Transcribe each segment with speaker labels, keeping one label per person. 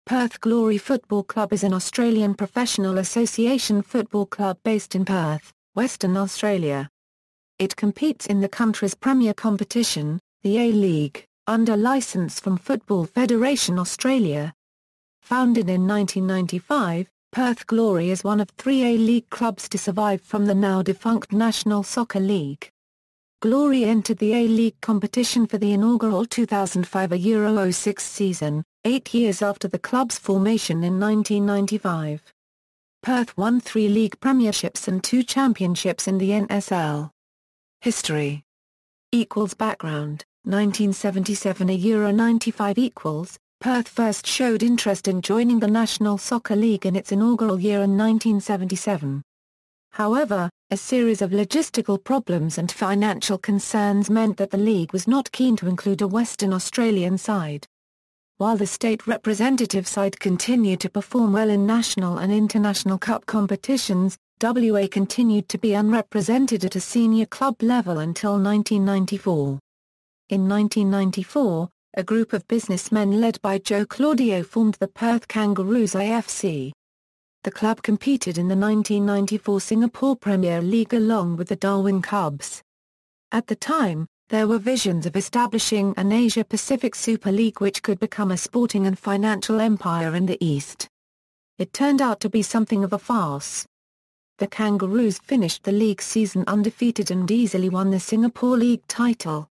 Speaker 1: Perth Glory Football Club is an Australian professional association football club based in Perth, Western Australia. It competes in the country's premier competition, the A-League, under licence from Football Federation Australia. Founded in 1995, Perth Glory is one of 3 A-League clubs to survive from the now-defunct National Soccer League. Glory entered the A-League competition for the inaugural 2005 Euro 06 season, 8 years after the club's formation in 1995. Perth won 3 league premierships and 2 championships in the NSL. History Background 1977 Euro 95 Perth first showed interest in joining the National Soccer League in its inaugural year in 1977. However, a series of logistical problems and financial concerns meant that the league was not keen to include a Western Australian side. While the state representative side continued to perform well in national and international cup competitions, WA continued to be unrepresented at a senior club level until 1994. In 1994, a group of businessmen led by Joe Claudio formed the Perth Glory FC. The club competed in the 1994 Singapore Premier League along with the Darwin Cubs. At the time, there were visions of establishing an Asia-Pacific Super League which could become a sporting and financial empire in the East. It turned out to be something of a farce. The Kangaroos finished the league season undefeated and easily won the Singapore League title.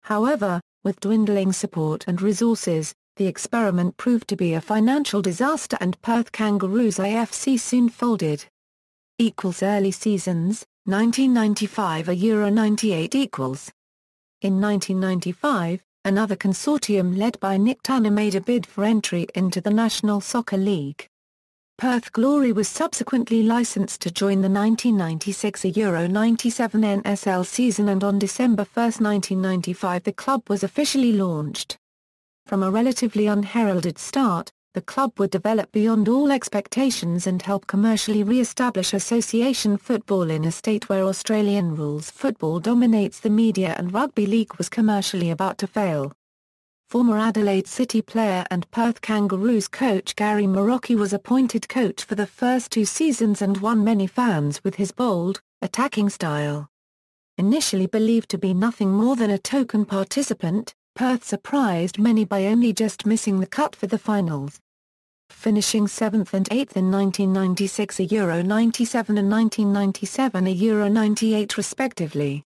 Speaker 1: However, with dwindling support and resources, the experiment proved to be a financial disaster and Perth Glory FC soon folded. Early seasons, 1995 Euro 98 In 1995, another consortium led by Nick Tanner made a bid for entry into the National Soccer League. Perth Glory was subsequently licensed to join the 1996 Euro 97 NSL season and on December 1, 1995 the club was officially launched. From a relatively unheralded start, the club would develop beyond all expectations and help commercially re-establish association football in a state where Australian rules football dominates the media and rugby league was commercially about to fail. Former Adelaide City player and Perth Kangaroos coach Gary Marocchi was appointed coach for the first 2 seasons and won many fans with his bold, attacking style. Initially believed to be nothing more than a token participant, Perth surprised many by only just missing the cut for the finals. Finishing 7th and 8th in 1996 Euro 97 and 1997 Euro 98 respectively.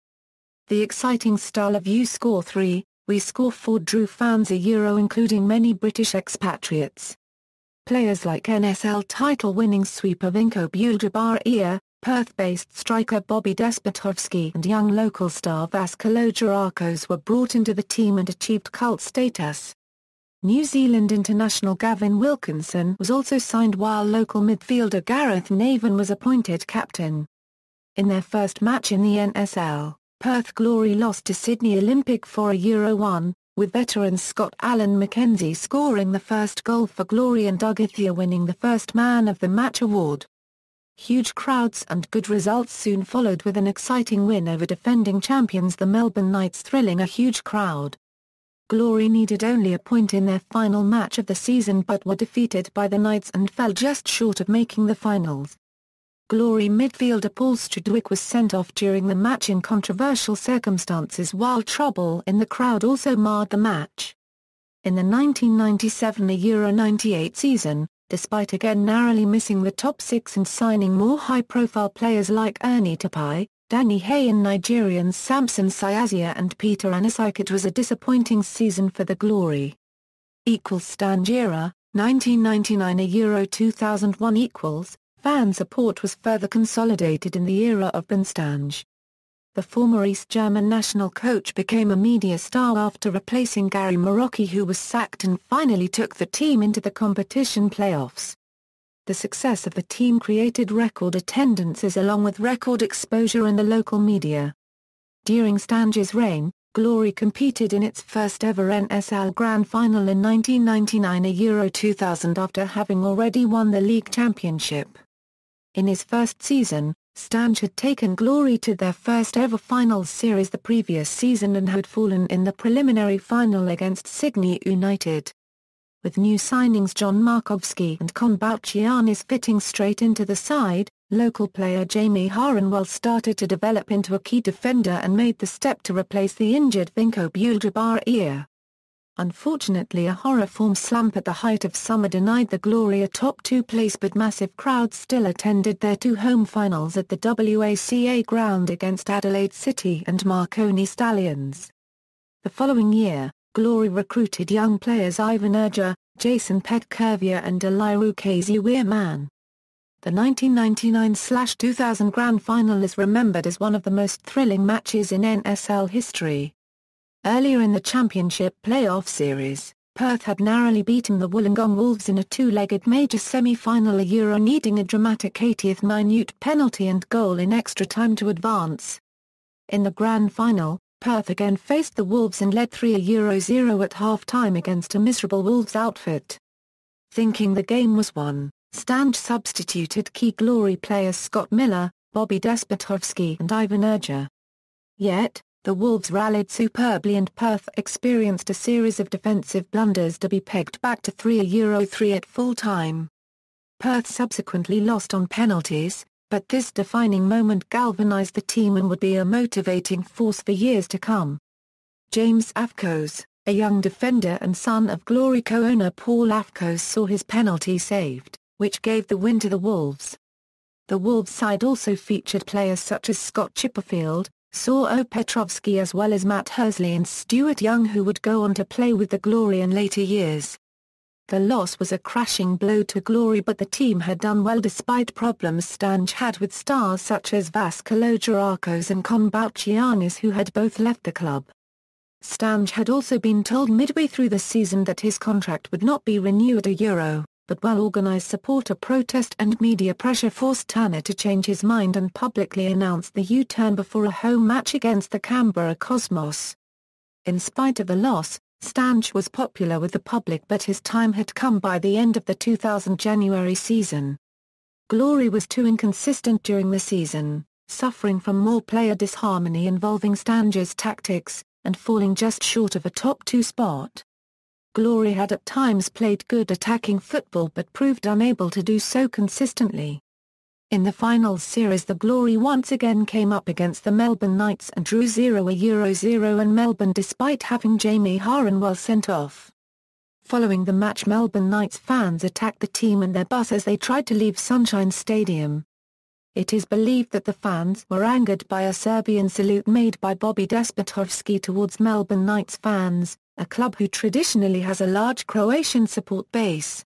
Speaker 1: The exciting style of "you score 3, we score 4" drew fans Euro including many British expatriates. Players like NSL title-winning sweeper Vinko Bulgaria, Perth-based striker Bobby Despotovski and young local star Vaskolo Gerakos were brought into the team and achieved cult status. New Zealand international Gavin Wilkinson was also signed while local midfielder Gareth Navan was appointed captain. In their first match in the NSL, Perth Glory lost to Sydney Olympic for Euro 1, with veteran Scott Allen Mackenzie scoring the first goal for Glory and Doug Ithia winning the first Man of the Match award. Huge crowds and good results soon followed with an exciting win over defending champions the Melbourne Knights thrilling a huge crowd. Glory needed only a point in their final match of the season but were defeated by the Knights and fell just short of making the finals. Glory midfielder Paul Strudwick was sent off during the match in controversial circumstances while trouble in the crowd also marred the match. In the 1997 Euro 98 season, despite again narrowly missing the top 6 and signing more high-profile players like Ernie Tapai, Danny Hay and Nigerians Samson Siazia and Peter Anasaik, it was a disappointing season for the Glory. Stangiera, 1999 Euro 2001 Fan support was further consolidated in the era of Ben Stange. The former East German national coach became a media star after replacing Gary Marocchi who was sacked and finally took the team into the competition playoffs. The success of the team created record attendances along with record exposure in the local media. During Stange's reign, Glory competed in its first ever NSL Grand Final in 1999 Euro 2000 after having already won the league championship. In his first season, Stange had taken Glory to their first ever finals series the previous season and had fallen in the preliminary final against Sydney United. with new signings John Markowski and Konbouchianis fitting straight into the side. Local player Jamie Harrenwell started to develop into a key defender and made the step to replace the injured Vinko Bulgaria. Unfortunately, a horror form slump at the height of summer denied the Glory a top 2 place, but massive crowds still attended their 2 home finals at the WACA ground against Adelaide City and Marconi Stallions. The following year, Glory recruited young players Ivan Urja, Jason Petkervia and Eliru Kaziweerman. The 1999/2000 Grand Final is remembered as one of the most thrilling matches in NSL history. Earlier in the championship playoff series, Perth had narrowly beaten the Wollongong Wolves in a 2-legged major semi-final, needing a dramatic 80th minute penalty and goal in extra time to advance. In the Grand Final, Perth again faced the Wolves and led 3-0 at half-time against a miserable Wolves outfit. Thinking the game was won, Stange substituted key Glory players Scott Miller, Bobby Despotovsky and Ivan Urja. Yet, the Wolves rallied superbly and Perth experienced a series of defensive blunders to be pegged back to 3-3 at full-time. Perth subsequently lost on penalties, but this defining moment galvanised the team and would be a motivating force for years to come. James Afkos, a young defender and son of Glory co-owner Paul Afkos, saw his penalty saved, which gave the win to the Wolves. The Wolves side also featured players such as Scott Chipperfield, Saul Petrovsky as well as Matt Hersley and Stuart Young, who would go on to play with the Glory in later years. The loss was a crashing blow to Glory, but the team had done well despite problems Stange had with stars such as Vaskologirakos and Konbouchianis, who had both left the club. Stange had also been told midway through the season that his contract would not be renewed at Euro, but well-organised supporter protest and media pressure forced Tanner to change his mind and publicly announced the U-turn before a home match against the Canberra Cosmos. In spite of the loss, Stange was popular with the public, but his time had come by the end of the 2000 January season. Glory was too inconsistent during the season, suffering from more player disharmony involving Stange's tactics, and falling just short of a top 2 spot. Glory had at times played good attacking football but proved unable to do so consistently. In the finals series, the Glory once again came up against the Melbourne Knights and drew 0-0 in Melbourne despite having Jamie Harrenwell sent off. Following the match, Melbourne Knights fans attacked the team and their bus as they tried to leave Sunshine Stadium. It is believed that the fans were angered by a Serbian salute made by Bobby Despotovsky towards Melbourne Knights fans, a club who traditionally has a large Croatian support base.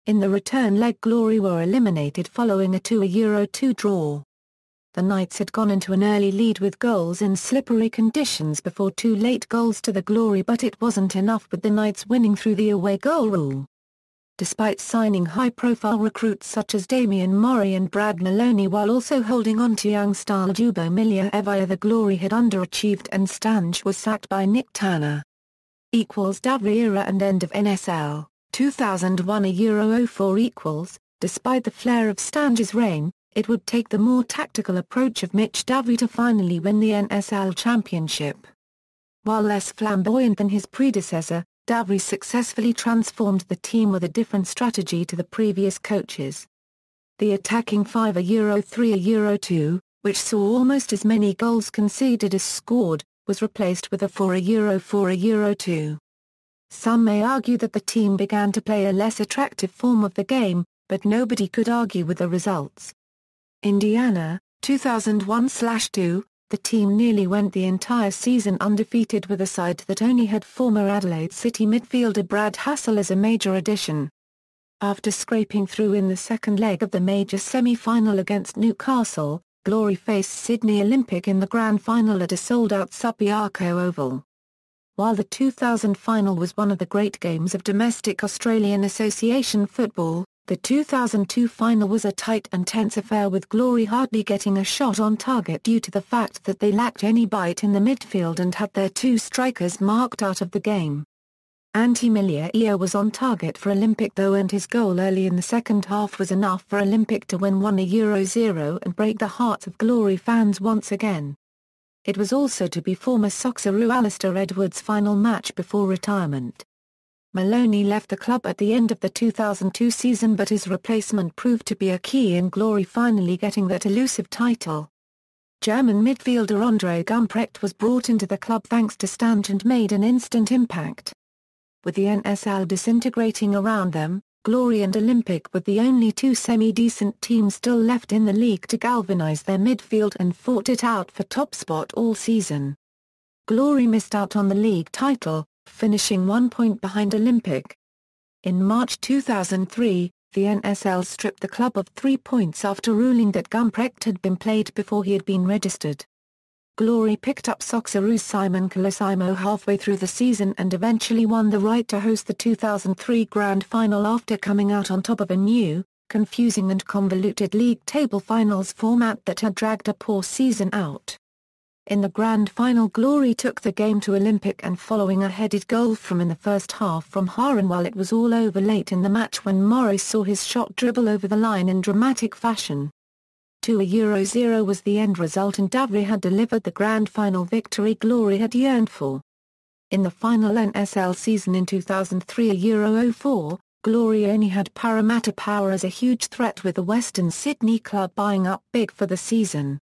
Speaker 1: In the return leg, Glory were eliminated following a 2-2 draw. The Knights had gone into an early lead with goals in slippery conditions before 2 late goals to the Glory, but it wasn't enough, with the Knights winning through the away goal rule. Despite signing high-profile recruits such as Damian Murray and Brad Maloney while also holding on to young star Ljubo Miljevic, the Glory had underachieved and Stange was sacked by Nick Tanner. Davri era and end of NSL, 2001 Euro 04 Despite the flair of Stange's reign, it would take the more tactical approach of Mitch Davri to finally win the NSL championship. While less flamboyant than his predecessor, Davri successfully transformed the team with a different strategy to the previous coaches. The attacking 5-3-2, which saw almost as many goals conceded as scored, was replaced with a 4-4-2. Some may argue that the team began to play a less attractive form of the game, but nobody could argue with the results. Indiana, 2001/2, the team nearly went the entire season undefeated with a side that only had former Adelaide City midfielder Brad Hassel as a major addition. After scraping through in the second leg of the major semi-final against Newcastle, Glory faced Sydney Olympic in the grand final at a sold-out Subiaco Oval. While the 2000 final was one of the great games of domestic Australian Association football, the 2002 final was a tight and tense affair, with Glory hardly getting a shot on target due to the fact that they lacked any bite in the midfield and had their 2 strikers marked out of the game. Antti Miljevic was on target for Olympic though, and his goal early in the second half was enough for Olympic to win 1-0 and break the hearts of Glory fans once again. It was also to be former Soxeroo Alistair Edwards' final match before retirement. Maloney left the club at the end of the 2002 season, but his replacement proved to be a key in Glory finally getting that elusive title. German midfielder Andre Gumprecht was brought into the club thanks to Stange and made an instant impact. With the NSL disintegrating around them, Glory and Olympic were the only two semi-decent teams still left in the league to galvanise their midfield and fought it out for top spot all season. Glory missed out on the league title, finishing 1 point behind Olympic. In March 2003, the NSL stripped the club of 3 points after ruling that Gumprecht had been played before he had been registered. Glory picked up Socceroos Simon Colosimo halfway through the season and eventually won the right to host the 2003 Grand Final after coming out on top of a new, confusing and convoluted league table finals format that had dragged a poor season out. In the Grand Final, Glory took the game to Olympic, and following a headed goal from in the first half from Harrenwell, it was all over late in the match when Morris saw his shot dribble over the line in dramatic fashion. 2-0 was the end result, and Davry had delivered the Grand Final victory Glory had yearned for. In the final NSL season in 2003-04, Glory only had Parramatta Power as a huge threat, with the Western Sydney club buying up big for the season.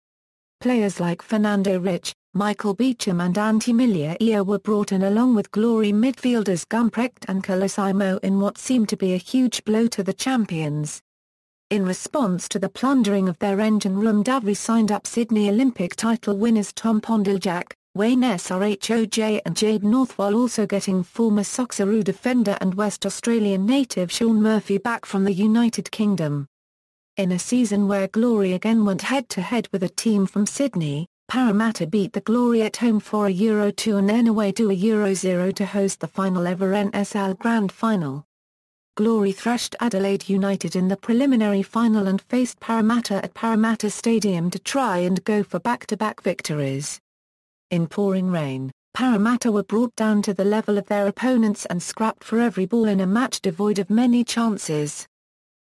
Speaker 1: Players like Fernando Rich, Michael Beecham and Antti Milja were brought in along with Glory midfielders Gumprecht and Colosimo in what seemed to be a huge blow to the champions. In response to the plundering of their engine room, Davry signed up Sydney Olympic title winners Tom Pondeljak, Wayne Srhoj and Jade North, while also getting former Socceroo defender and West Australian native Sean Murphy back from the United Kingdom. In a season where Glory again went head-to-head with a team from Sydney, Parramatta beat the Glory at home 4-2 and then away 2-0 to host the final ever NSL Grand Final. Glory thrashed Adelaide United in the preliminary final and faced Parramatta at Parramatta Stadium to try and go for back-to-back victories. In pouring rain, Parramatta were brought down to the level of their opponents and scrapped for every ball in a match devoid of many chances.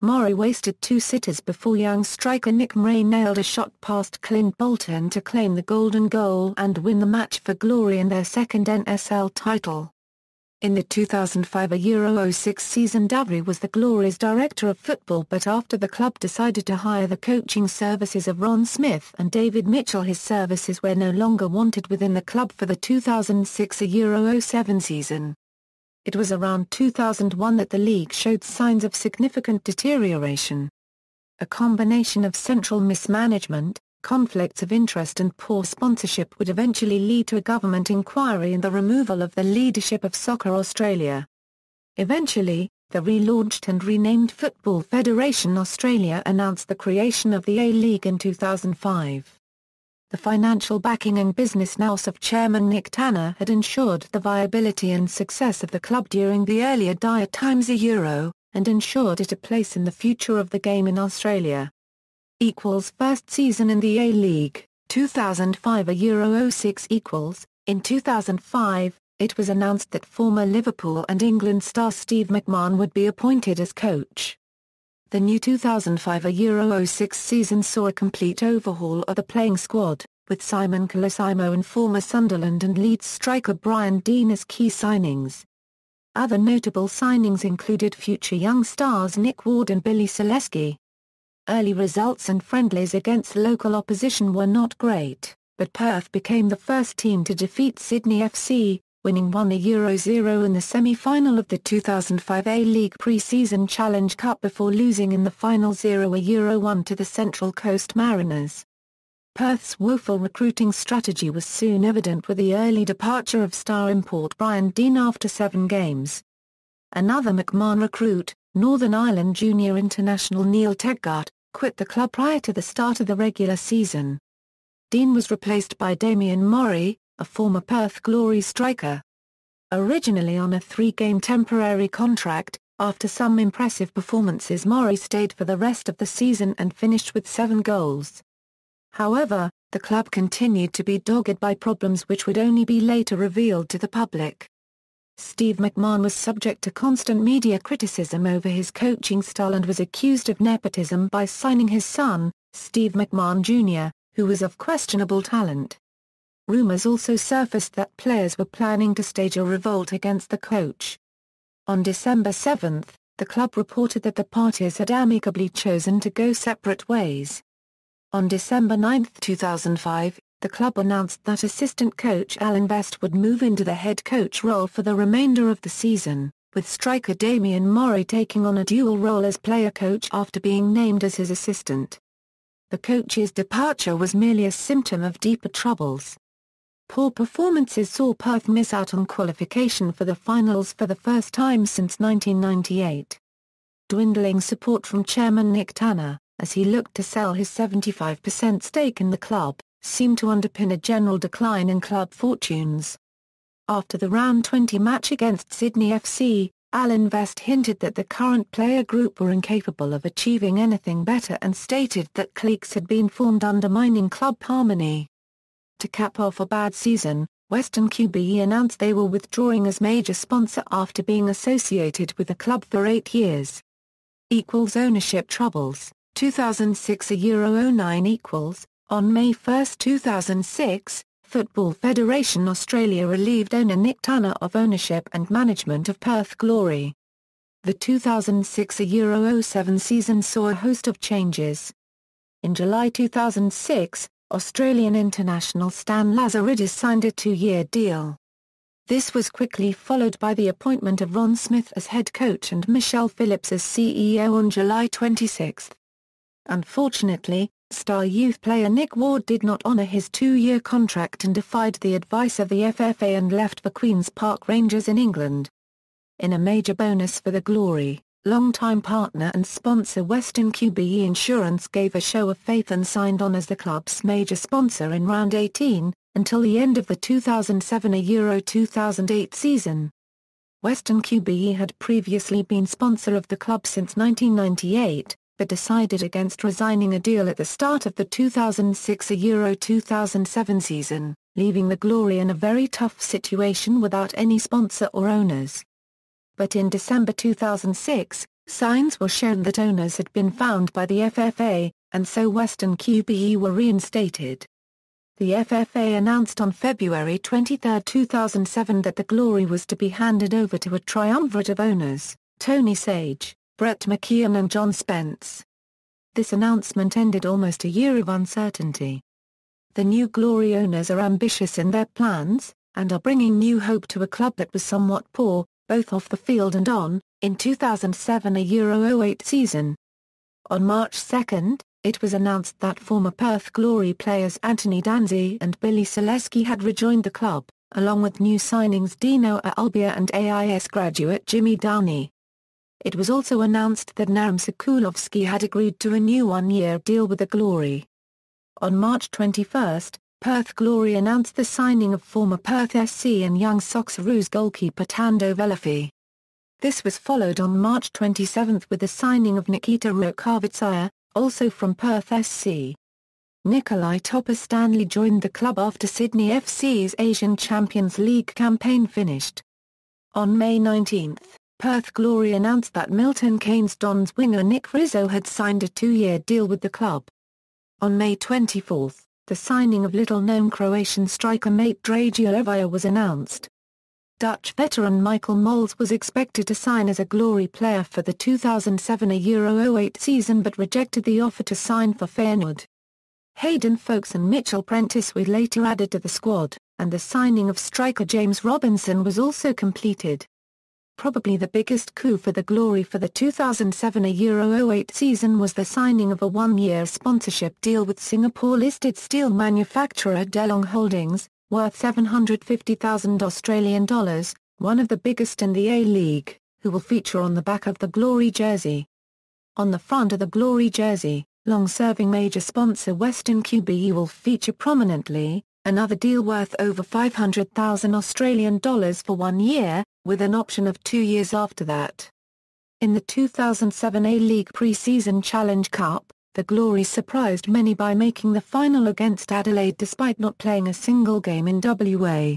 Speaker 1: Murray wasted 2 sitters before young striker Nick Murray nailed a shot past Clint Bolton to claim the golden goal and win the match for Glory in their second NSL title. In the 2005-06 season, Davry was the Glory's director of football, but after the club decided to hire the coaching services of Ron Smith and David Mitchell, his services were no longer wanted within the club for the 2006-07 season. It was around 2001 that the league showed signs of significant deterioration. A combination of central mismanagement, conflicts of interest and poor sponsorship would eventually lead to a government inquiry and the removal of the leadership of Soccer Australia. Eventually, the relaunched and renamed Football Federation Australia announced the creation of the A-League in 2005. The financial backing and business nous of chairman Nick Tanner had ensured the viability and success of the club during the earlier dire times and ensured it a place in the future of the game in Australia. First season in the A-League, 2005-06. In 2005, it was announced that former Liverpool and England star Steve McMahon would be appointed as coach. The new 2005-06 season saw a complete overhaul of the playing squad, with Simon Colosimo and former Sunderland and Leeds striker Brian Deane as key signings. Other notable signings included future young stars Nick Ward and Billy Selesky. Early results and friendlies against local opposition were not great, but Perth became the first team to defeat Sydney FC, winning 1-0 in the semi-final of the 2005 A-League Pre-Season Challenge Cup before losing in the final 0-1 to the Central Coast Mariners. Perth's woeful recruiting strategy was soon evident with the early departure of star import Brian Deane after 7 games. Another McMahon recruit, Northern Ireland junior international Neil Tegart, quit the club prior to the start of the regular season. Deane was replaced by Damien Murray, a former Perth Glory striker. Originally on a 3-game temporary contract, after some impressive performances Murray stayed for the rest of the season and finished with 7 goals. However, the club continued to be dogged by problems which would only be later revealed to the public. Steve McMahon was subject to constant media criticism over his coaching style and was accused of nepotism by signing his son, Steve McMahon Jr., who was of questionable talent. Rumours also surfaced that players were planning to stage a revolt against the coach. On December 7, the club reported that the parties had amicably chosen to go separate ways. On December 9, 2005, the club announced that assistant coach Alan Best would move into the head coach role for the remainder of the season, with striker Damien Murray taking on a dual role as player coach after being named as his assistant. The coach's departure was merely a symptom of deeper troubles. Poor performances saw Perth miss out on qualification for the finals for the first time since 1998. Dwindling support from chairman Nick Tanner, as he looked to sell his 75% stake in the club, seemed to underpin a general decline in club fortunes. After the round 20 match against Sydney FC, Alan Best hinted that the current player group were incapable of achieving anything better and stated that cliques had been formed undermining club harmony. To cap off a bad season, Western QBE announced they were withdrawing as major sponsor after being associated with the club for 8 years. Ownership troubles, 2006 €09 On May 1, 2006, Football Federation Australia relieved owner Nick Tanner of ownership and management of Perth Glory. The 2006 €07 season saw a host of changes. In July 2006, Australian international Stan Lazaridis signed a 2-year deal. This was quickly followed by the appointment of Ron Smith as head coach and Michelle Phillips as CEO on July 26. Unfortunately, star youth player Nick Ward did not honour his 2-year contract and defied the advice of the FFA and left for Queen's Park Rangers in England. In a major bonus for the Glory, longtime partner and sponsor Western QBE Insurance gave a show of faith and signed on as the club's major sponsor in round 18, until the end of the 2007-2008 season. Western QBE had previously been sponsor of the club since 1998, but decided against resigning a deal at the start of the 2006-2007 season, leaving the Glory in a very tough situation without any sponsor or owners. But in December 2006, signs were shown that owners had been found by the FFA, and so Western QBE were reinstated. The FFA announced on February 23, 2007 that the Glory was to be handed over to a triumvirate of owners, Tony Sage, Brett McKeon and John Spence. This announcement ended almost a year of uncertainty. The new Glory owners are ambitious in their plans, and are bringing new hope to a club that was somewhat poor, both off the field and on, in 2007-08 season. On March 2, it was announced that former Perth Glory players Anthony Danzi and Billy Selesky had rejoined the club, along with new signings Dino Albia and AIS graduate Jimmy Downey. It was also announced that Naram Sekulovsky had agreed to a new 1-year deal with the Glory. On March 21, Perth Glory announced the signing of former Perth SC and Young Socceroos goalkeeper Tando Velafi. This was followed on March 27 with the signing of Nikita Rukavitsaya, also from Perth SC. Nikolai Topor-Stanley joined the club after Sydney FC's Asian Champions League campaign finished. On May 19, Perth Glory announced that Milton Keynes Dons winger Nick Rizzo had signed a 2-year deal with the club. On May 24, the signing of little-known Croatian striker Mate Dragicevic was announced. Dutch veteran Michael Mols was expected to sign as a Glory player for the 2007-08 season but rejected the offer to sign for Feyenoord. Hayden Folkes and Mitchell Prentice were later added to the squad, and the signing of striker James Robinson was also completed. Probably the biggest coup for the Glory for the 2007-08 season was the signing of a 1-year sponsorship deal with Singapore-listed steel manufacturer Delong Holdings, worth $750,000 Australian dollars, one of the biggest in the A-League, who will feature on the back of the Glory jersey. On the front of the Glory jersey, long-serving major sponsor Western QBE will feature prominently, another deal worth over $500,000 Australian dollars for 1 year, with an option of 2 years after that. In the 2007 A-League Pre-Season Challenge Cup, the Glory surprised many by making the final against Adelaide despite not playing a single game in WA.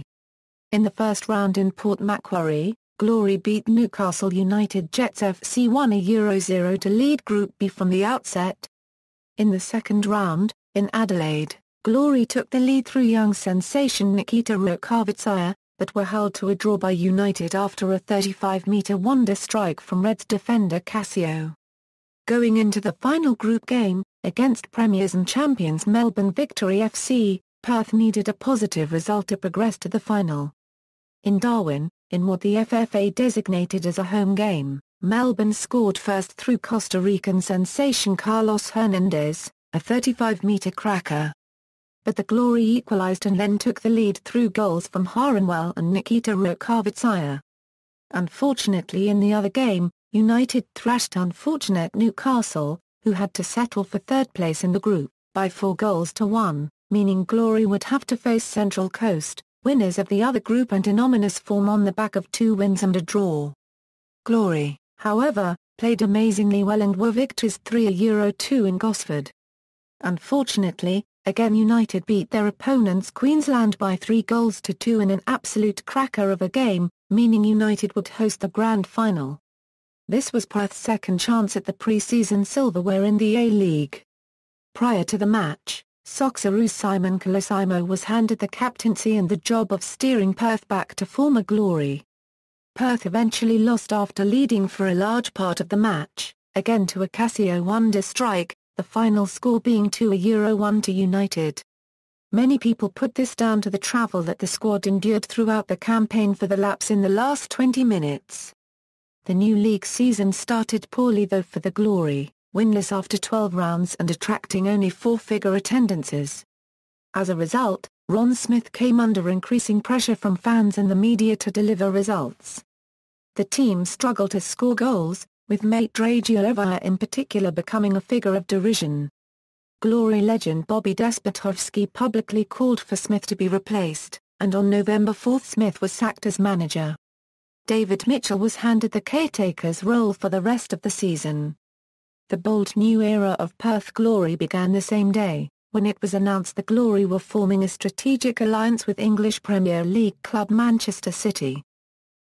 Speaker 1: In the first round in Port Macquarie, Glory beat Newcastle United Jets FC 1-0 to lead Group B from the outset. In the second round, in Adelaide, Glory took the lead through young sensation Nikita Rukavitsaya, but were held to a draw by United after a 35-metre wonder strike from Reds defender Cassio. Going into the final group game, against Premiers and champions Melbourne Victory FC, Perth needed a positive result to progress to the final. In Darwin, in what the FFA designated as a home game, Melbourne scored first through Costa Rican sensation Carlos Hernandez, a 35-metre cracker. But the Glory equalised and then took the lead through goals from Harrenwell and Nikita Rukavitsaya. Unfortunately, in the other game, United thrashed unfortunate Newcastle, who had to settle for third place in the group, by 4-1, meaning Glory would have to face Central Coast, winners of the other group, and in ominous form on the back of 2 wins and a draw. Glory, however, played amazingly well and were victors 3-2 in Gosford. Unfortunately, again United beat their opponents Queensland by 3-2 in an absolute cracker of a game, meaning United would host the grand final. This was Perth's second chance at the pre-season silverware in the A-League. Prior to the match, Socceroos Simon Colosimo was handed the captaincy and the job of steering Perth back to former glory. Perth eventually lost after leading for a large part of the match, again to a Cassio wonder strike, the final score being 2-1 to United. Many people put this down to the travel that the squad endured throughout the campaign for the lapse in the last 20 minutes. The new league season started poorly though for the Glory, winless after 12 rounds and attracting only 4-figure attendances. As a result, Ron Smith came under increasing pressure from fans and the media to deliver results. The team struggled to score goals, with mate Dragielova in particular becoming a figure of derision. Glory legend Bobby Despotovsky publicly called for Smith to be replaced, and on November 4 Smith was sacked as manager. David Mitchell was handed the caretaker's role for the rest of the season. The bold new era of Perth Glory began the same day, when it was announced the Glory were forming a strategic alliance with English Premier League club Manchester City.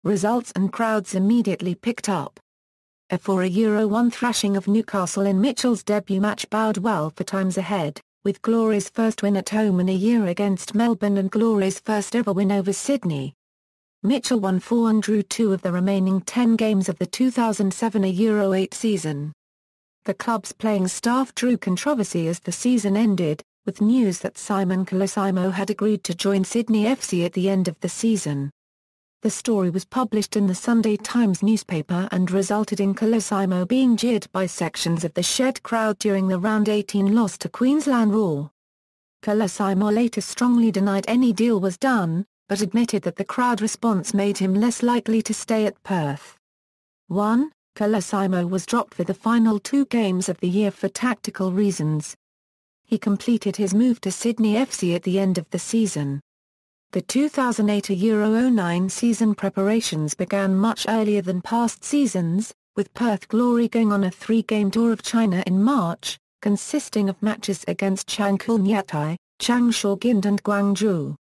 Speaker 1: Results and crowds immediately picked up. A 4-1 thrashing of Newcastle in Mitchell's debut match bowed well for times ahead, with Glory's first win at home in a year against Melbourne and Glory's first ever win over Sydney. Mitchell won 4 and drew 2 of the remaining 10 games of the 2007-08 season. The club's playing staff drew controversy as the season ended, with news that Simon Colosimo had agreed to join Sydney FC at the end of the season. The story was published in the Sunday Times newspaper and resulted in Colosimo being jeered by sections of the Shed crowd during the Round 18 loss to Queensland Roar. Colosimo later strongly denied any deal was done, but admitted that the crowd response made him less likely to stay at Perth. 1. Colosimo was dropped for the final 2 games of the year for tactical reasons. He completed his move to Sydney FC at the end of the season. The 2008-09 season preparations began much earlier than past seasons, with Perth Glory going on a 3-game tour of China in March, consisting of matches against Changchun Yatai, Changsha Gind and Guangzhou.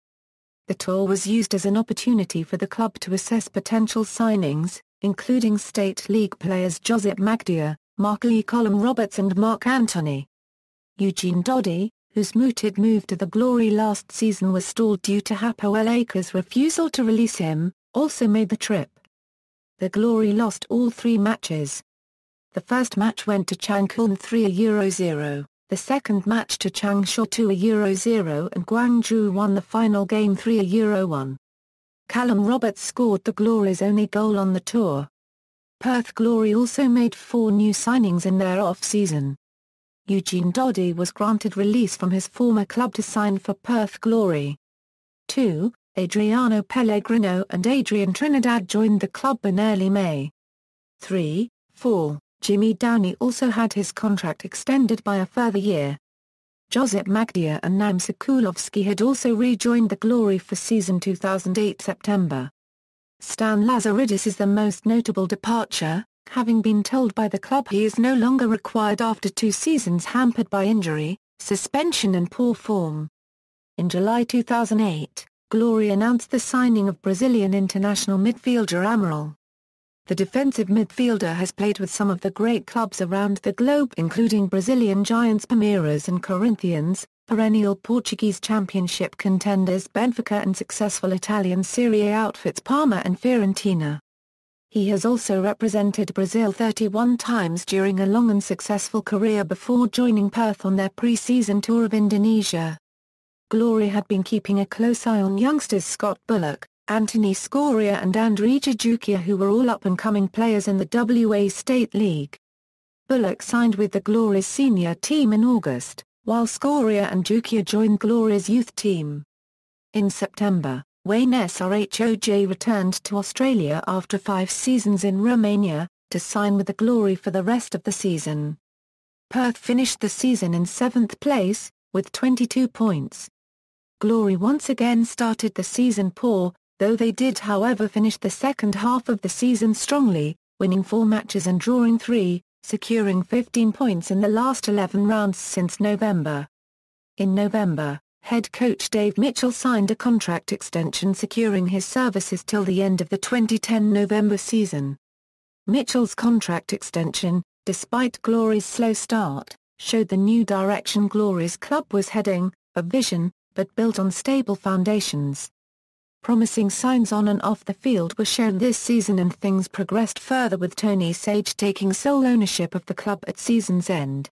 Speaker 1: The tour was used as an opportunity for the club to assess potential signings, including State League players Josip Magdia, Mark-Lee Colum Roberts and Mark Antony. Eugene Doddy, whose mooted move to the Glory last season was stalled due to Hapoel Acre's refusal to release him, also made the trip. The Glory lost all 3 matches. The first match went to Changchun 3-0, the second match to Changsha 2-0 and Guangzhou won the final game 3-1. Callum Roberts scored the Glory's only goal on the tour. Perth Glory also made 4 new signings in their off-season. Eugene Doddy was granted release from his former club to sign for Perth Glory. 2. Adriano Pellegrino and Adrian Trinidad joined the club in early May. 3. 4. Jimmy Downey also had his contract extended by a further year. Josip Magdia and Nam Sekulovsky had also rejoined the Glory for season 2008 September. Stan Lazaridis is the most notable departure, having been told by the club he is no longer required after 2 seasons hampered by injury, suspension and poor form. In July 2008, Glory announced the signing of Brazilian international midfielder Amaral. The defensive midfielder has played with some of the great clubs around the globe including Brazilian giants Palmeiras and Corinthians, perennial Portuguese Championship contenders Benfica and successful Italian Serie A outfits Parma and Fiorentina. He has also represented Brazil 31 times during a long and successful career before joining Perth on their pre-season tour of Indonesia. Glory had been keeping a close eye on youngsters Scott Bullock, Anthony Scoria and Andrija Jukia, who were all up-and-coming players in the WA State League. Bullock signed with the Glory's senior team in August, while Scoria and Jukia joined Glory's youth team. In September, Wayne Srhoj returned to Australia after 5 seasons in Romania, to sign with the Glory for the rest of the season. Perth finished the season in 7th place, with 22 points. Glory once again started the season poor, though they did however finish the second half of the season strongly, winning 4 matches and drawing 3, securing 15 points in the last 11 rounds since November. In November, head coach Dave Mitchell signed a contract extension securing his services till the end of the 2010 November season. Mitchell's contract extension, despite Glory's slow start, showed the new direction Glory's club was heading, a vision, but built on stable foundations. Promising signs on and off the field were shown this season, and things progressed further with Tony Sage taking sole ownership of the club at season's end.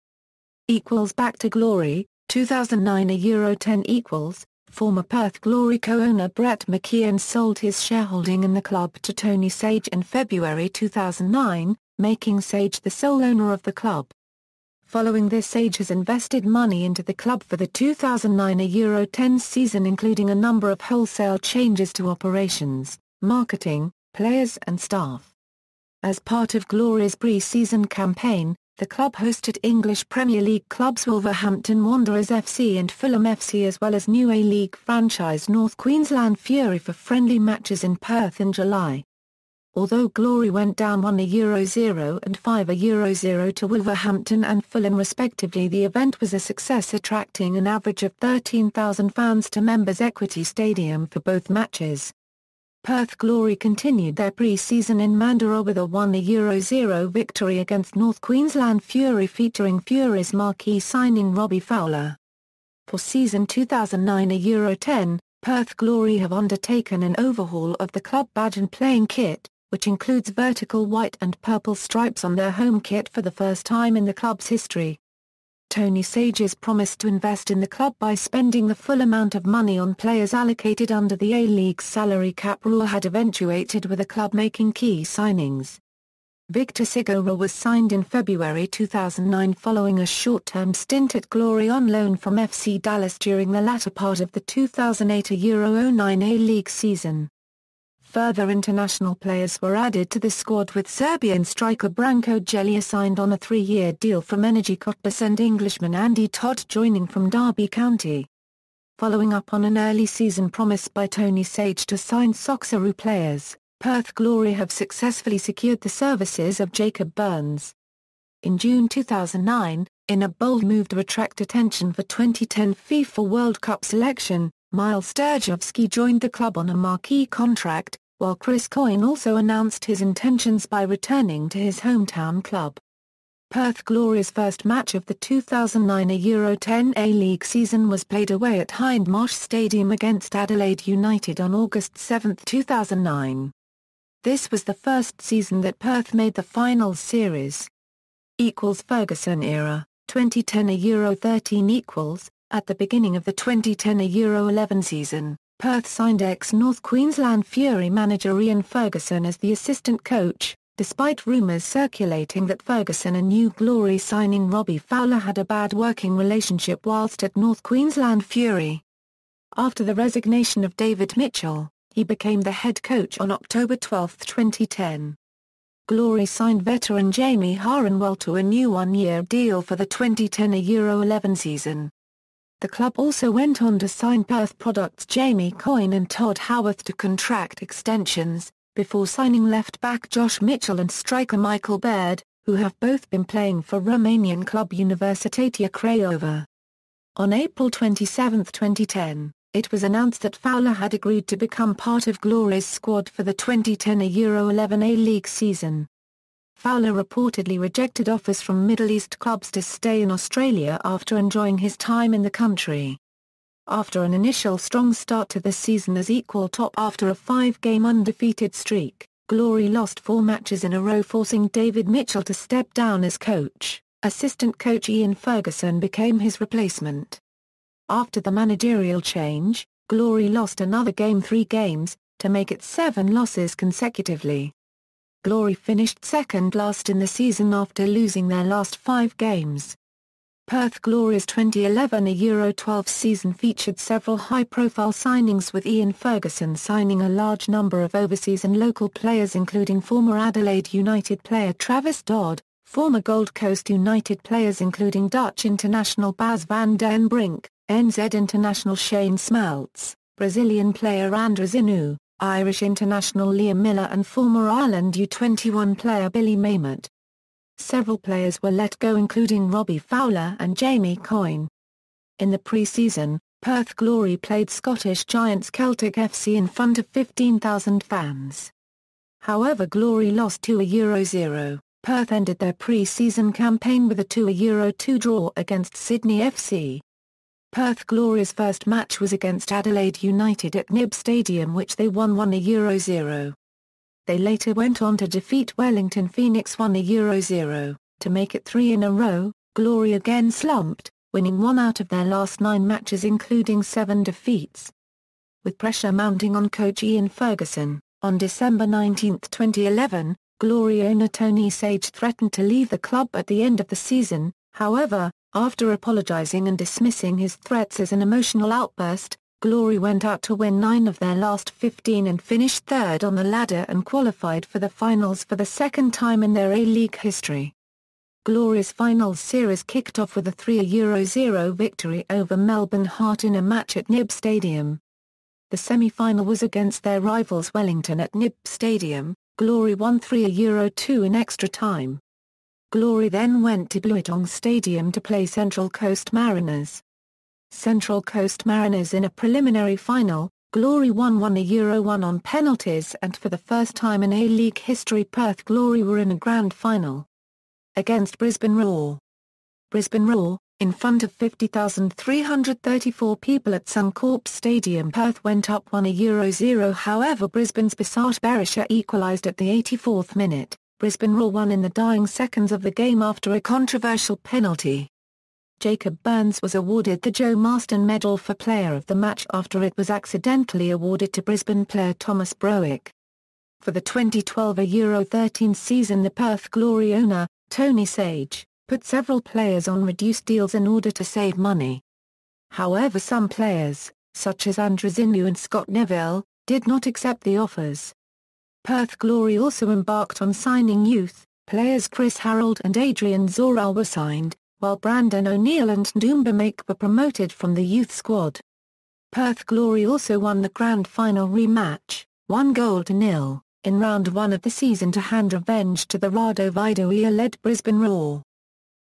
Speaker 1: Back to Glory, 2009 €10. Former Perth Glory co-owner Brett McKeon sold his shareholding in the club to Tony Sage in February 2009, making Sage the sole owner of the club. Following this, Sage has invested money into the club for the 2009 €10 season, including a number of wholesale changes to operations, marketing, players and staff. As part of Glory's pre-season campaign, the club hosted English Premier League clubs Wolverhampton Wanderers FC and Fulham FC, as well as new A-League franchise North Queensland Fury for friendly matches in Perth in July. Although Glory went down €1 and €5 to Wolverhampton and Fulham respectively, the event was a success, attracting an average of 13,000 fans to Members Equity Stadium for both matches. Perth Glory continued their pre-season in Mandurah with a €1 victory against North Queensland Fury, featuring Fury's marquee signing Robbie Fowler. For season 2009 €10, Perth Glory have undertaken an overhaul of the club badge and playing kit, which includes vertical white and purple stripes on their home kit for the first time in the club's history. Tony Sage's promise to invest in the club by spending the full amount of money on players allocated under the A-League's salary cap rule had eventuated with the club making key signings. Victor Sigora was signed in February 2009 following a short-term stint at Glory on loan from FC Dallas during the latter part of the 2008 €09 A-League season. Further international players were added to the squad, with Serbian striker Branko Jelija signed on a 3-year deal from Energy Cottbus and Englishman Andy Todd joining from Derby County. Following up on an early season promise by Tony Sage to sign Soxerru players, Perth Glory have successfully secured the services of Jacob Burns. In June 2009, in a bold move to attract attention for 2010 FIFA World Cup selection, Miles Sturjovski joined the club on a marquee contract, while Chris Coyne also announced his intentions by returning to his hometown club. Perth Glory's first match of the 2009 €10 A-League season was played away at Hindmarsh Stadium against Adelaide United on August 7, 2009. This was the first season that Perth made the finals series. Ferguson era, 2010 €13. At the beginning of the 2010 €11 season, Perth signed ex-North Queensland Fury manager Ian Ferguson as the assistant coach, despite rumours circulating that Ferguson and New Glory signing Robbie Fowler had a bad working relationship whilst at North Queensland Fury. After the resignation of David Mitchell, he became the head coach on October 12, 2010. Glory signed veteran Jamie Harrenwell to a new 1-year deal for the 2010 €11 season. The club also went on to sign Perth products Jamie Coyne and Todd Howarth to contract extensions, before signing left-back Josh Mitchell and striker Michael Baird, who have both been playing for Romanian club Universitatea Craiova. On April 27, 2010, it was announced that Fowler had agreed to become part of Glory's squad for the 2010 €11 A-League season. Fowler reportedly rejected offers from Middle East clubs to stay in Australia after enjoying his time in the country. After an initial strong start to the season as equal top after a 5-game undefeated streak, Glory lost 4 matches in a row, forcing David Mitchell to step down as coach. Assistant coach Ian Ferguson became his replacement. After the managerial change, Glory lost another 3 games, to make it 7 losses consecutively. Glory finished second last in the season after losing their last 5 games. Perth Glory's 2011 Euro 12 season featured several high-profile signings, with Ian Ferguson signing a large number of overseas and local players including former Adelaide United player Travis Dodd, former Gold Coast United players including Dutch international Bas van den Brink, NZ international Shane Smeltz, Brazilian player Andres Inu, Irish international Liam Miller and former Ireland U21 player Billy Maymert. Several players were let go including Robbie Fowler and Jamie Coyne. In the pre-season, Perth Glory played Scottish giants Celtic FC in front of 15,000 fans. However, Glory lost 2-0. Perth ended their pre-season campaign with a 2-2 draw against Sydney FC. Perth Glory's first match was against Adelaide United at Nib Stadium, which they won 1-0. They later went on to defeat Wellington Phoenix 1-0. To make it 3 in a row, Glory again slumped, winning 1 out of their last 9 matches including 7 defeats. With pressure mounting on coach Ian Ferguson, on December 19, 2011, Glory owner Tony Sage threatened to leave the club at the end of the season. However, after apologising and dismissing his threats as an emotional outburst, Glory went out to win 9 of their last 15 and finished 3rd on the ladder and qualified for the finals for the second time in their A-League history. Glory's finals series kicked off with a 3-0 victory over Melbourne Heart in a match at Nib Stadium. The semi-final was against their rivals Wellington at Nib Stadium. Glory won 3-2 in extra time. Glory then went to Bleuetong Stadium to play Central Coast Mariners. Central Coast Mariners in a preliminary final, Glory won 1-1 on penalties, and for the first time in A-League history Perth Glory were in a grand final. Against Brisbane Roar. Brisbane Roar, in front of 50,334 people at Suncorp Stadium, Perth went up 1-0. However, Brisbane's Bisat Berisha equalised at the 84th minute. Brisbane Roar won in the dying seconds of the game after a controversial penalty. Jacob Burns was awarded the Joe Marston Medal for Player of the Match after it was accidentally awarded to Brisbane player Thomas Browick. For the 2012 Euro 13 season, the Perth Glory owner, Tony Sage, put several players on reduced deals in order to save money. However, some players, such as Andres Inu and Scott Neville, did not accept the offers. Perth Glory also embarked on signing youth players. Chris Harold and Adrian Zoral were signed, while Brandon O'Neill and Ndoumba Make were promoted from the youth squad. Perth Glory also won the grand final rematch, 1-0, in round 1 of the season to hand revenge to the Rado Vidoia-led Brisbane Roar.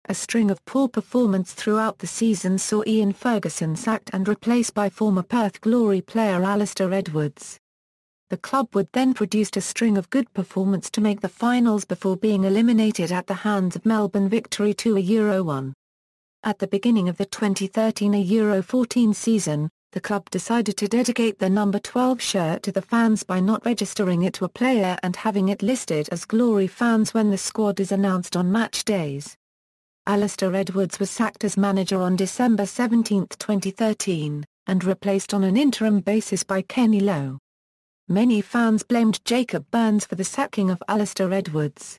Speaker 1: A string of poor performance throughout the season saw Ian Ferguson sacked and replaced by former Perth Glory player Alistair Edwards. The club would then produce a string of good performance to make the finals before being eliminated at the hands of Melbourne Victory 2-1. At the beginning of the 2013 Euro 14 season, the club decided to dedicate the number 12 shirt to the fans by not registering it to a player and having it listed as Glory fans when the squad is announced on match days. Alistair Edwards was sacked as manager on December 17, 2013, and replaced on an interim basis by Kenny Lowe. Many fans blamed Jacob Burns for the sacking of Alistair Edwards.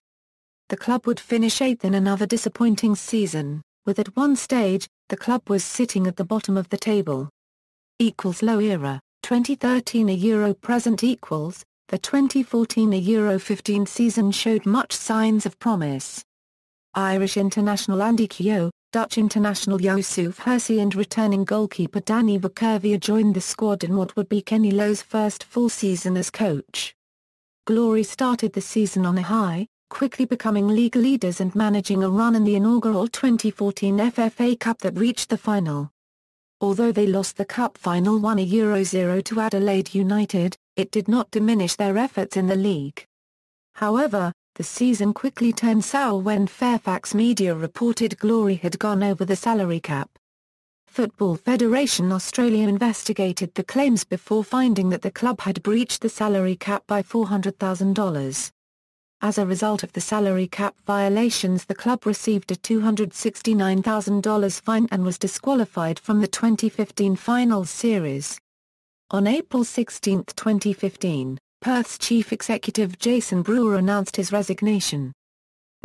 Speaker 1: The club would finish 8th in another disappointing season, with at one stage, the club was sitting at the bottom of the table. Low era, 2013 Euro present equals, the 2014 Euro 15 season showed much signs of promise. Irish international Andy Keogh, Dutch international Yusuf Hersey and returning goalkeeper Danny Vakurvia joined the squad in what would be Kenny Lowe's first full season as coach. Glory started the season on a high, quickly becoming league leaders and managing a run in the inaugural 2014 FFA Cup that reached the final. Although they lost the cup final 1-0 to Adelaide United, it did not diminish their efforts in the league. However, The season quickly turned sour when Fairfax media reported Glory had gone over the salary cap. Football Federation Australia investigated the claims before finding that the club had breached the salary cap by $400,000. As a result of the salary cap violations, the club received a $269,000 fine and was disqualified from the 2015 finals series. On April 16, 2015, Perth's chief executive Jason Brewer announced his resignation.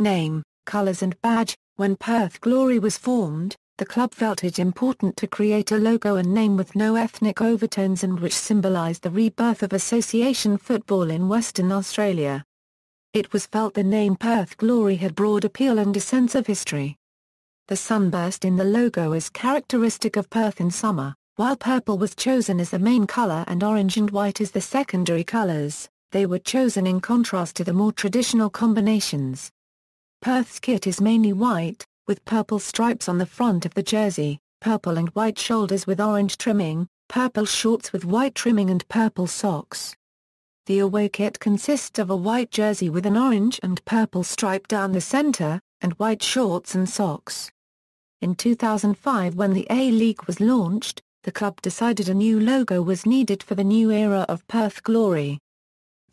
Speaker 1: Name, colours and badge. When Perth Glory was formed, the club felt it important to create a logo and name with no ethnic overtones and which symbolised the rebirth of association football in Western Australia. It was felt the name Perth Glory had broad appeal and a sense of history. The sunburst in the logo is characteristic of Perth in summer, while purple was chosen as the main colour and orange and white as the secondary colours. They were chosen in contrast to the more traditional combinations. Perth's kit is mainly white, with purple stripes on the front of the jersey, purple and white shoulders with orange trimming, purple shorts with white trimming and purple socks. The away kit consists of a white jersey with an orange and purple stripe down the centre, and white shorts and socks. In 2005, when the A-League was launched, the club decided a new logo was needed for the new era of Perth Glory.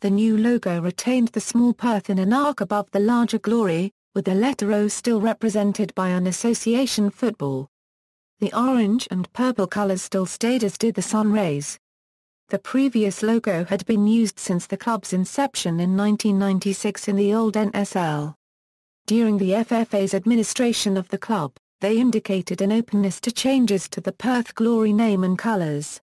Speaker 1: The new logo retained the small Perth in an arc above the larger Glory, with the letter O still represented by an association football. The orange and purple colours still stayed, as did the sun rays. The previous logo had been used since the club's inception in 1996 in the old NSL. During the FFA's administration of the club, they indicated an openness to changes to the Perth Glory name and colours.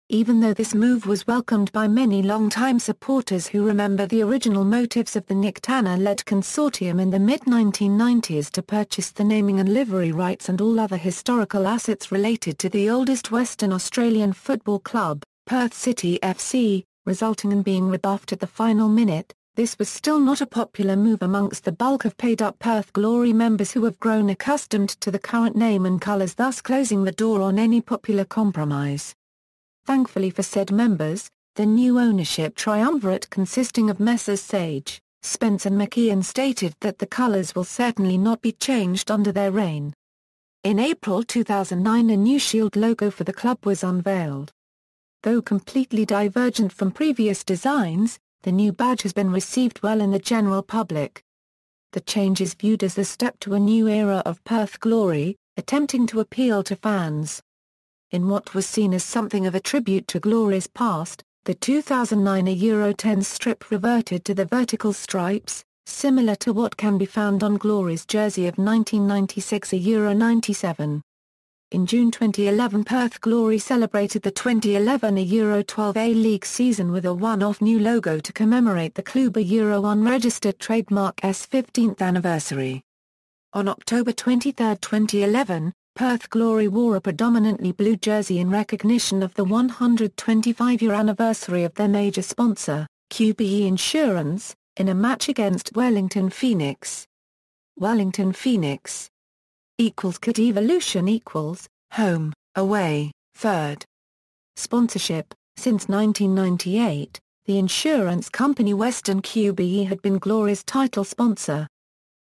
Speaker 1: Even though this move was welcomed by many long-time supporters who remember the original motives of the Nick Tanner-led consortium in the mid-1990s to purchase the naming and livery rights and all other historical assets related to the oldest Western Australian football club, Perth City FC, resulting in being rebuffed at the final minute, this was still not a popular move amongst the bulk of paid-up Perth Glory members who have grown accustomed to the current name and colours, thus closing the door on any popular compromise. Thankfully for said members, the new ownership triumvirate consisting of Messrs Sage, Spence and McKeon stated that the colours will certainly not be changed under their reign. In April 2009, a new Shield logo for the club was unveiled. Though completely divergent from previous designs, the new badge has been received well in the general public. The change is viewed as the step to a new era of Perth Glory, attempting to appeal to fans. In what was seen as something of a tribute to Glory's past, the 2009 Euro 10 strip reverted to the vertical stripes, similar to what can be found on Glory's jersey of 1996 Euro 97. In June 2011, Perth Glory celebrated the 2011 Euro 12 A-League season with a one-off new logo to commemorate the Club Euro 1 registered trademark's 15th anniversary. On October 23, 2011, Perth Glory wore a predominantly blue jersey in recognition of the 125-year anniversary of their major sponsor, QBE Insurance, in a match against Wellington Phoenix. Wellington Phoenix = Evolution = home, away, third. Sponsorship. Since 1998, the insurance company Western QBE had been Glory's title sponsor.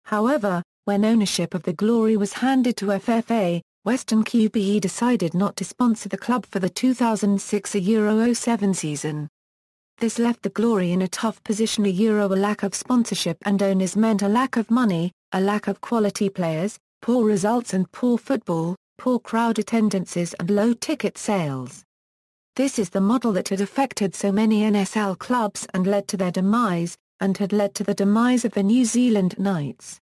Speaker 1: However, when ownership of the Glory was handed to FFA, Western QBE decided not to sponsor the club for the 2006 Euro 07 season. This left the Glory in a tough position. A lack of sponsorship and owners meant a lack of money, a lack of quality players, poor results and poor football, poor crowd attendances and low ticket sales. This is the model that had affected so many NSL clubs and led to their demise, and had led to the demise of the New Zealand Knights.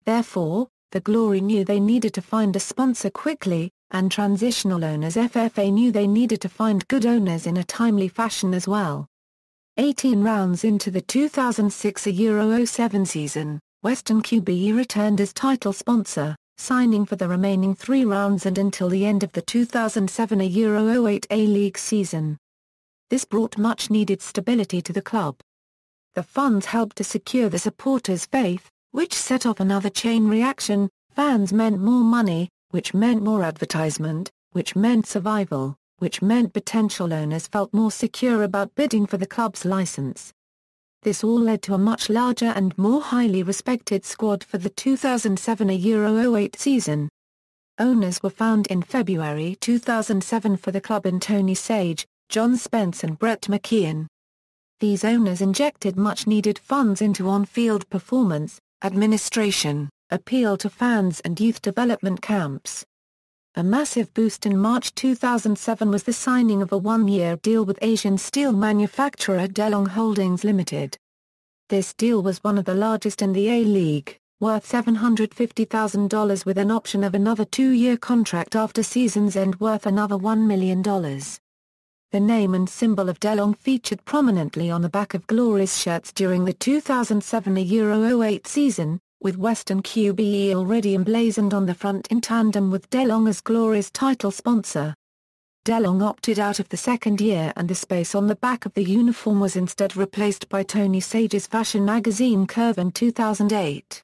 Speaker 1: Therefore, the Glory knew they needed to find a sponsor quickly, and transitional owners FFA knew they needed to find good owners in a timely fashion as well. 18 rounds into the 2006 Euro 07 season, Western QBE returned as title sponsor, signing for the remaining 3 rounds and until the end of the 2007 Euro 08 A-League season. This brought much-needed stability to the club. The funds helped to secure the supporters' faith, which set off another chain reaction. Fans meant more money, which meant more advertisement, which meant survival, which meant potential owners felt more secure about bidding for the club's license. This all led to a much larger and more highly respected squad for the 2007-08 season. Owners were found in February 2007 for the club in Tony Sage, John Spence and Brett McKeon. These owners injected much-needed funds into on-field performance, administration, appeal to fans and youth development camps. A massive boost in March 2007 was the signing of a one-year deal with Asian steel manufacturer DeLong Holdings Limited. This deal was one of the largest in the A-League, worth $750,000 with an option of another 2-year contract after season's end worth another $1 million. The name and symbol of DeLong featured prominently on the back of Glory's shirts during the 2007-08 season, with Western QBE already emblazoned on the front in tandem with DeLong as Glory's title sponsor. DeLong opted out of the second year and the space on the back of the uniform was instead replaced by Tony Sage's fashion magazine Curve in 2008.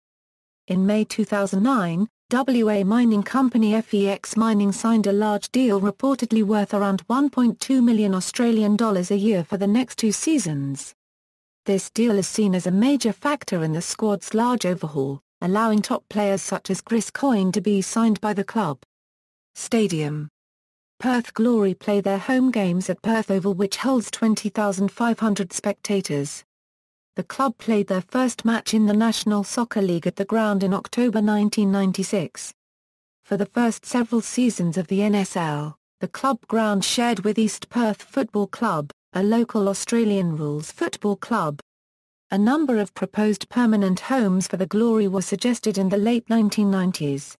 Speaker 1: In May 2009, WA mining company FEX Mining signed a large deal reportedly worth around $1.2 million Australian dollars a year for the next 2 seasons. This deal is seen as a major factor in the squad's large overhaul, allowing top players such as Chris Coyne to be signed by the club. Stadium. Perth Glory play their home games at Perth Oval, which holds 20,500 spectators. The club played their first match in the National Soccer League at the ground in October 1996. For the first several seasons of the NSL, the club ground shared with East Perth Football Club, a local Australian rules football club. A number of proposed permanent homes for the Glory were suggested in the late 1990s.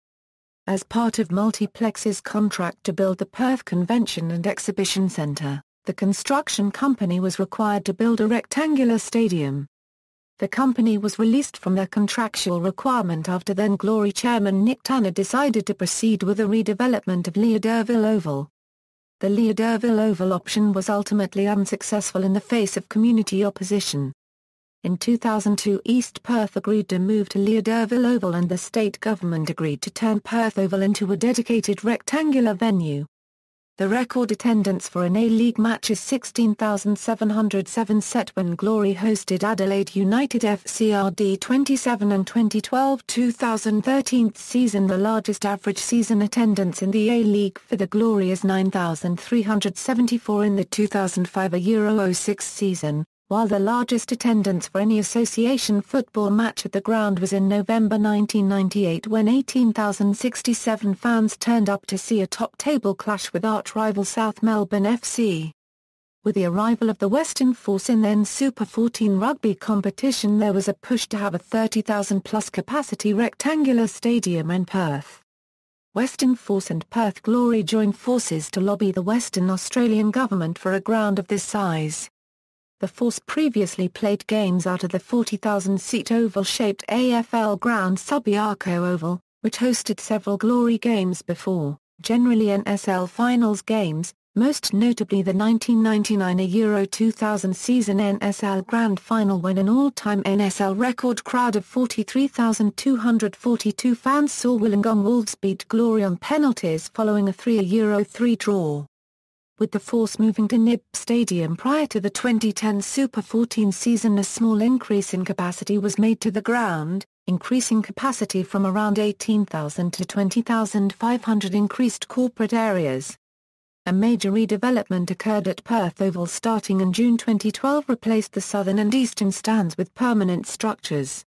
Speaker 1: As part of Multiplex's contract to build the Perth Convention and Exhibition Centre, the construction company was required to build a rectangular stadium. The company was released from their contractual requirement after then Glory chairman Nick Tanner decided to proceed with a redevelopment of Leederville Oval. The Leederville Oval option was ultimately unsuccessful in the face of community opposition. In 2002 East Perth agreed to move to Leederville Oval and the state government agreed to turn Perth Oval into a dedicated rectangular venue. The record attendance for an A-League match is 16,707 set when Glory hosted Adelaide United FCRD 27 and 2012-2013 season. The largest average season attendance in the A-League for the Glory is 9,374 in the 2005-06 season, while the largest attendance for any association football match at the ground was in November 1998 when 18,067 fans turned up to see a top-table clash with arch-rival South Melbourne FC. With the arrival of the Western Force in then Super 14 rugby competition, there was a push to have a 30,000-plus capacity rectangular stadium in Perth. Western Force and Perth Glory joined forces to lobby the Western Australian government for a ground of this size. The Force previously played games out of the 40,000-seat oval-shaped AFL ground Subiaco Oval, which hosted several Glory games before, generally NSL finals games, most notably the 1999-2000 season NSL Grand Final when an all-time NSL record crowd of 43,242 fans saw Wollongong Wolves beat Glory on penalties following a 3-3 draw. With the Force moving to Nib Stadium prior to the 2010 Super 14 season, a small increase in capacity was made to the ground, increasing capacity from around 18,000 to 20,500. Increased corporate areas. A major redevelopment occurred at Perth Oval starting in June 2012, replaced the southern and eastern stands with permanent structures.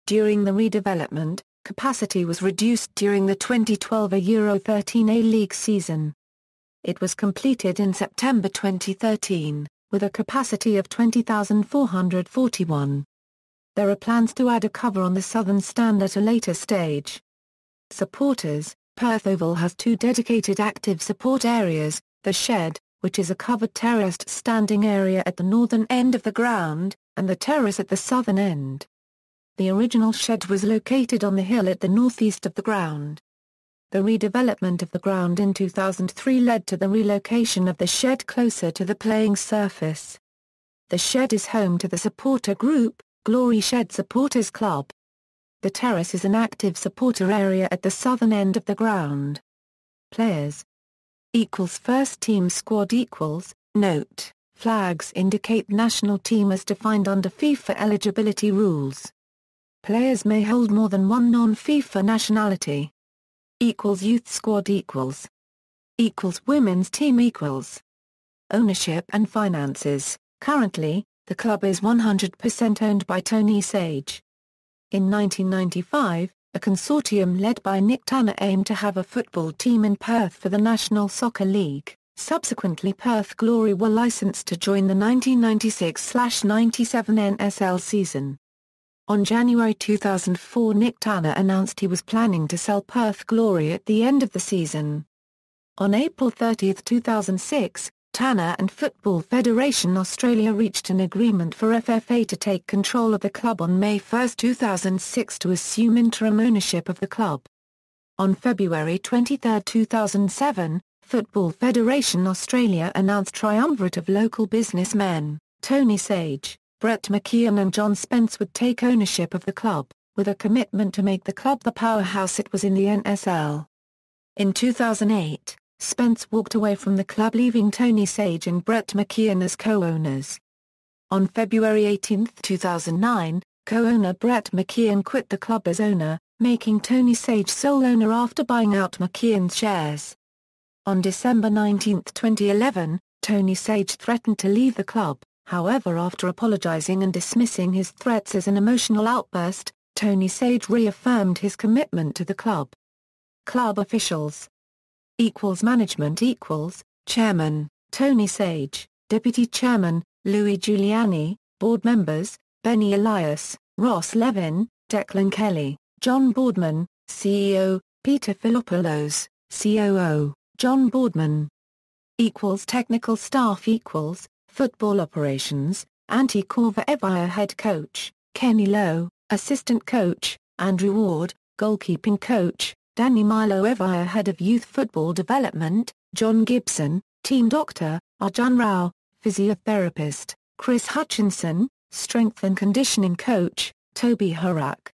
Speaker 1: During the redevelopment, capacity was reduced during the 2012-13 A-League season. It was completed in September 2013, with a capacity of 20,441. There are plans to add a cover on the southern stand at a later stage. Supporters. Perth Oval has 2 dedicated active support areas, the Shed, which is a covered terraced standing area at the northern end of the ground, and the terrace at the southern end. The original Shed was located on the hill at the northeast of the ground. The redevelopment of the ground in 2003 led to the relocation of the Shed closer to the playing surface. The Shed is home to the supporter group, Glory Shed Supporters Club. The terrace is an active supporter area at the southern end of the ground. Players. First team squad. Note: Flags indicate national team as defined under FIFA eligibility rules. Players may hold more than one non-FIFA nationality. Youth squad equals women's team . Ownership and finances. Currently, the club is 100% owned by Tony Sage. In 1995, a consortium led by Nick Tanner aimed to have a football team in Perth for the National Soccer League. Subsequently, Perth Glory were licensed to join the 1996-97 NSL season. On January 2004, Nick Tanner announced he was planning to sell Perth Glory at the end of the season. On April 30, 2006, Tanner and Football Federation Australia reached an agreement for FFA to take control of the club on May 1, 2006 to assume interim ownership of the club. On February 23, 2007, Football Federation Australia announced triumvirate of local businessmen, Tony Sage, Brett McKeon and John Spence would take ownership of the club, with a commitment to make the club the powerhouse it was in the NSL. In 2008, Spence walked away from the club, leaving Tony Sage and Brett McKeon as co-owners. On February 18, 2009, co-owner Brett McKeon quit the club as owner, making Tony Sage sole owner after buying out McKeon's shares. On December 19, 2011, Tony Sage threatened to leave the club, however, after apologizing and dismissing his threats as an emotional outburst, Tony Sage reaffirmed his commitment to the club. Club officials. Management Chairman, Tony Sage, Deputy Chairman, Louis Giuliani, Board Members, Benny Elias, Ross Levin, Declan Kelly, John Boardman, CEO, Peter Philopoulos, COO, John Boardman. Technical staff Football operations, Antti Korva-Evia head coach, Kenny Lowe, assistant coach, Andrew Ward, goalkeeping coach, Danny Milo-Evia head of youth football development, John Gibson, team doctor, Arjun Rao, physiotherapist, Chris Hutchinson, strength and conditioning coach, Toby Horak.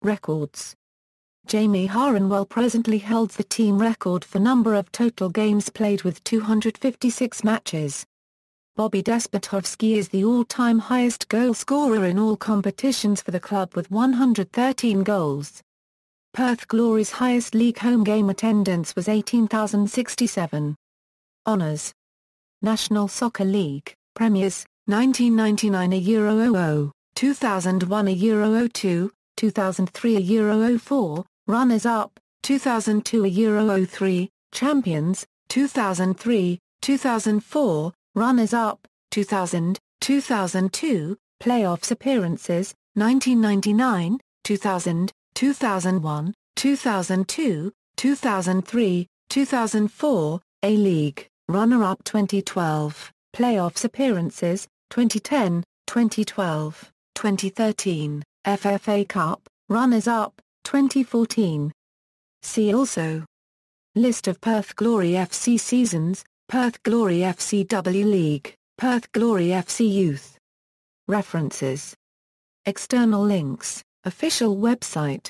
Speaker 1: Records. Jamie Harrenwell presently holds the team record for number of total games played with 256 matches. Bobby Despotovsky is the all-time highest goal scorer in all competitions for the club with 113 goals. Perth Glory's highest league home game attendance was 18,067. Honours. National Soccer League, Premiers, 1999 a Euro 00, 2001 a Euro 02, 2003 a Euro 04, Runners-up, 2002 a Euro 03, Champions, 2003, 2004, Runners-up, 2000, 2002, Playoffs appearances, 1999, 2000, 2001, 2002, 2003, 2004, A-League, runner-up 2012, Playoffs appearances, 2010, 2012, 2013, FFA Cup, runners-up, 2014. See also: List of Perth Glory FC seasons, Perth Glory FC W League, Perth Glory FC Youth. References. External links, official website.